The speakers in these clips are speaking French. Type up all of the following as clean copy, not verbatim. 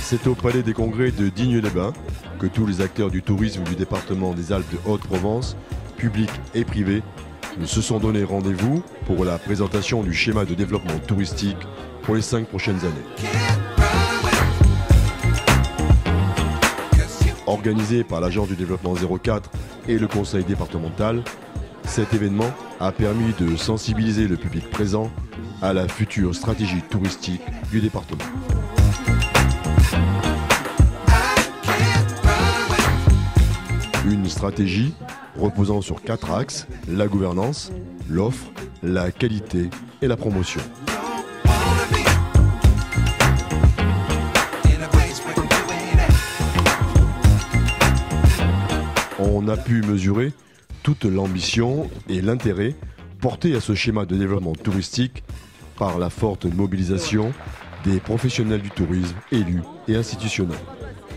C'est au Palais des Congrès de Digne-les-Bains que tous les acteurs du tourisme du département des Alpes de Haute-Provence, publics et privés, se sont donné rendez-vous pour la présentation du schéma de développement touristique pour les 5 prochaines années. Organisé par l'Agence du développement 04 et le Conseil départemental, cet événement a permis de sensibiliser le public présent à la future stratégie touristique du département. Une stratégie reposant sur 4 axes: la gouvernance, l'offre, la qualité et la promotion. On a pu mesurer toute l'ambition et l'intérêt portés à ce schéma de développement touristique par la forte mobilisation des professionnels du tourisme, élus et institutionnels.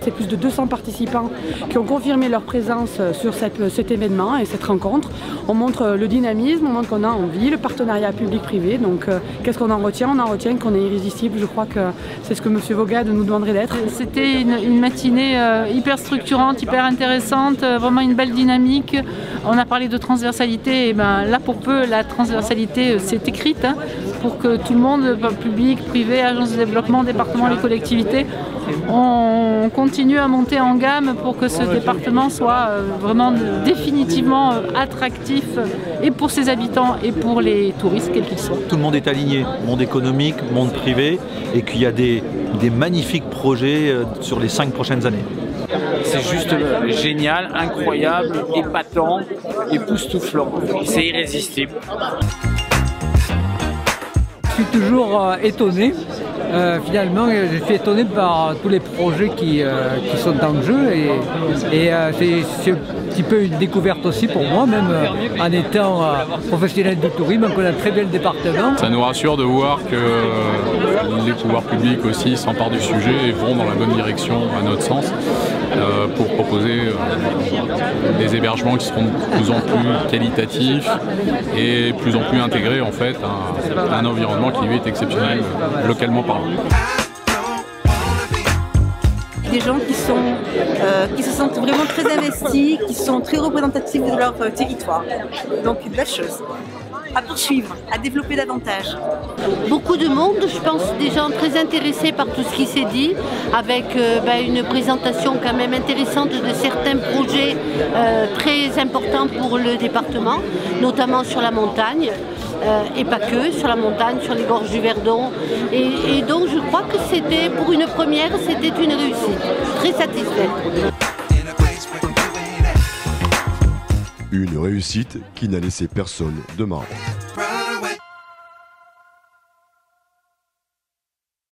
C'est plus de 200 participants qui ont confirmé leur présence sur cet événement et cette rencontre. On montre le dynamisme, on montre qu'on a envie, le partenariat public-privé. Donc qu'est-ce qu'on en retient? On en retient qu'on est irrésistible. Je crois que c'est ce que M. Vaugade nous demanderait d'être. C'était une matinée hyper structurante, hyper intéressante, vraiment une belle dynamique. On a parlé de transversalité, et ben là pour peu, la transversalité c'est écrite pour que tout le monde, public, privé, agence de développement, département, les collectivités, on continue à monter en gamme pour que ce département soit vraiment définitivement attractif et pour ses habitants et pour les touristes, quels qu'ils soient. Tout le monde est aligné, monde économique, monde privé, et qu'il y a des magnifiques projets sur les 5 prochaines années. C'est juste génial, incroyable, épatant, époustouflant. C'est irrésistible. Je suis toujours étonné. Finalement, je suis étonné par tous les projets qui sont en jeu et c'est un petit peu une découverte aussi pour moi, même en étant professionnel du tourisme, on connaît très bien le département. Ça nous rassure de voir que les pouvoirs publics aussi s'emparent du sujet et vont dans la bonne direction, à notre sens, pour proposer des hébergements qui seront de plus en plus qualitatifs et de plus en plus intégrés en fait à un environnement qui lui est exceptionnel localement parlant. Des gens qui se sentent vraiment très investis, qui sont très représentatifs de leur territoire. Donc une belle chose. À poursuivre, à développer davantage. Beaucoup de monde, je pense, des gens très intéressés par tout ce qui s'est dit, avec une présentation quand même intéressante de certains projets très importants pour le département, notamment sur la montagne, et pas que, sur la montagne, sur les gorges du Verdon. Et donc je crois que c'était, pour une première, c'était une réussite. Très satisfaite. Une réussite qui n'a laissé personne de marbre.